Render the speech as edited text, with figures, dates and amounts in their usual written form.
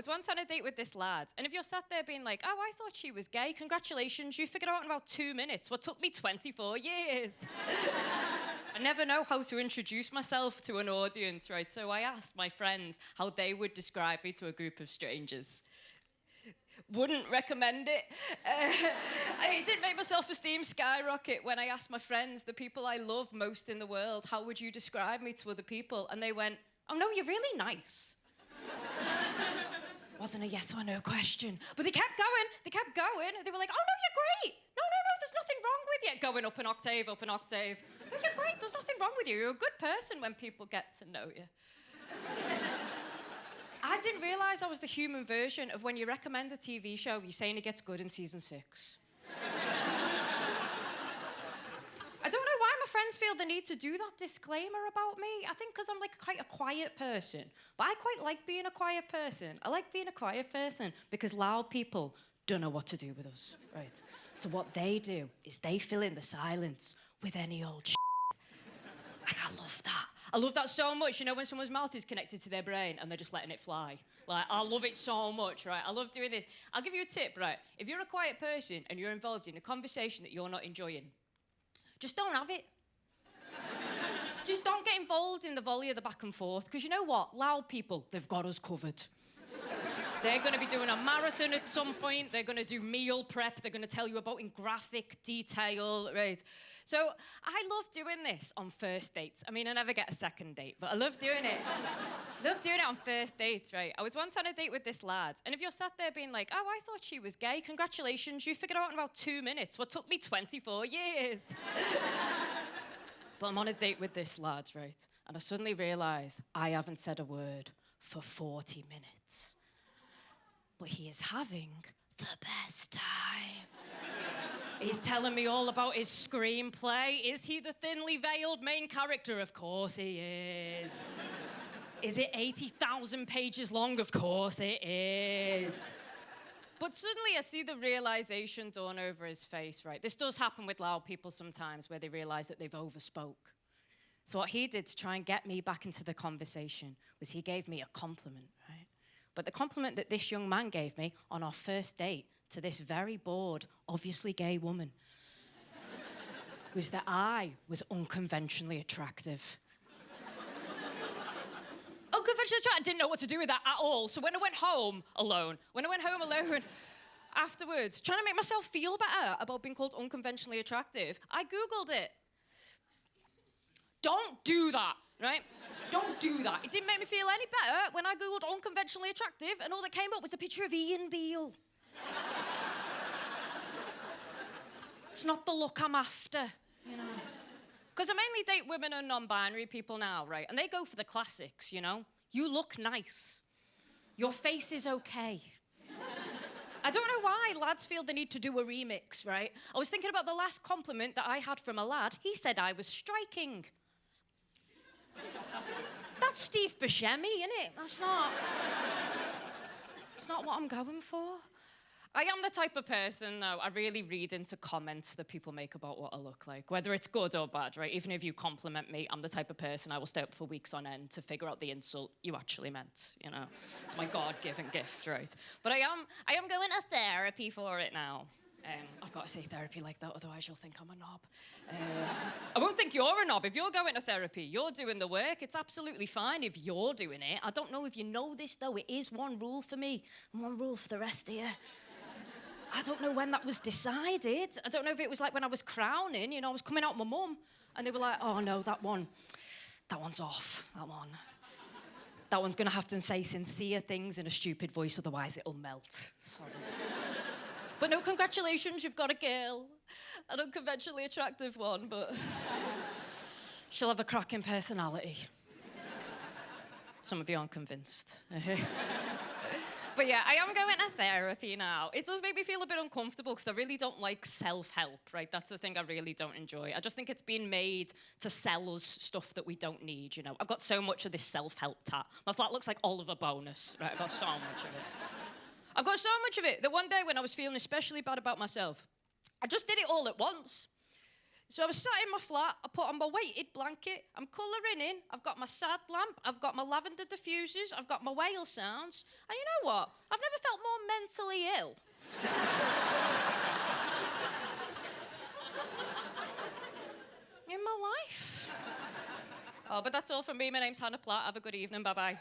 was once on a date with this lad, and if you're sat there being like, oh, I thought she was gay, congratulations, you figured out in about 2 minutes what took me 24 years. I never know how to introduce myself to an audience, right? So I asked my friends how they would describe me to a group of strangers. Wouldn't recommend it. I did make my self-esteem skyrocket when I asked my friends, the people I love most in the world, how would you describe me to other people? And they went, oh no, you're really nice. Wasn't a yes or no question. But they kept going. They were like, oh no, you're great. No, there's nothing wrong with you. Going up an octave. No, you're great, there's nothing wrong with you. You're a good person when people get to know you. I didn't realise I was the human version of when you recommend a TV show, you're saying it gets good in season 6. I don't know why my friends feel the need to do that disclaimer about me. I think because I'm like quite a quiet person. But I quite like being a quiet person. I like being a quiet person because loud people don't know what to do with us, right? So what they do is they fill in the silence with any old shit. And I love that. I love that so much, you know, when someone's mouth is connected to their brain and they're just letting it fly. Like, I love it so much, right? I love doing this. I'll give you a tip, right? If you're a quiet person and you're involved in a conversation that you're not enjoying, just don't have it. Just don't get involved in the volley of the back and forth, because you know what? Loud people, they've got us covered. They're going to be doing a marathon at some point. They're going to do meal prep. They're going to tell you about in graphic detail, right? So I love doing this on first dates. I mean, I never get a second date, but I love doing it. Love doing it on first dates, right? I was once on a date with this lad, and if you're sat there being like, oh, I thought she was gay, congratulations, you figured out in about 2 minutes what took me 24 years. But I'm on a date with this lad, right? And I suddenly realise I haven't said a word for 40 minutes. But he is having the best time. He's telling me all about his screenplay. Is he the thinly veiled main character? Of course he is. Is it 80,000 pages long? Of course it is. But suddenly I see the realisation dawn over his face, right? This does happen with loud people sometimes, where they realise that they've overspoke. So what he did to try and get me back into the conversation was he gave me a compliment, right? But the compliment that this young man gave me on our first date to this very bored, obviously gay woman was that I was unconventionally attractive. Unconventionally attractive? I didn't know what to do with that at all. So when I went home alone afterwards, trying to make myself feel better about being called unconventionally attractive, I Googled it. Don't do that, right? Don't do that. It didn't make me feel any better when I Googled unconventionally attractive and all that came up was a picture of Ian Beale. It's not the look I'm after, you know. Because I mainly date women and non-binary people now, right? And they go for the classics, you know. You look nice. Your face is okay. I don't know why lads feel the need to do a remix, right? I was thinking about the last compliment that I had from a lad. He said I was striking. That's Steve Buscemi, innit? That's not what I'm going for. I am the type of person, though, I really read into comments that people make about what I look like, whether it's good or bad, right? Even if you compliment me, I'm the type of person I will stay up for weeks on end to figure out the insult you actually meant, you know? It's my God-given gift, right? But I am going to therapy for it now. I've got to say therapy like that, otherwise you'll think I'm a knob. I won't think you're a knob. If you're going to therapy, you're doing the work. It's absolutely fine if you're doing it. I don't know if you know this, though. It is one rule for me and one rule for the rest of you. I don't know when that was decided. I don't know if it was like when I was crowning, you know, I was coming out with my mum, and they were like, oh, no, that one's off, that one. That one's going to have to say sincere things in a stupid voice, otherwise it'll melt. Sorry. But no, congratulations, you've got a girl. An unconventionally attractive one, but she'll have a cracking personality. Some of you aren't convinced. But yeah, I am going to therapy now. It does make me feel a bit uncomfortable because I really don't like self-help, right? That's the thing I really don't enjoy. I just think it's been made to sell us stuff that we don't need, you know? I've got so much of this self-help tat. My flat looks like Oliver Bonus, right? I've got so much of it. I've got so much of it that one day when I was feeling especially bad about myself, I just did it all at once. So I was sat in my flat, I put on my weighted blanket, I'm colouring in, I've got my sad lamp, I've got my lavender diffusers, I've got my whale sounds. And you know what? I've never felt more mentally ill. In my life. Oh, but that's all from me. My name's Hannah Platt. Have a good evening. Bye-bye.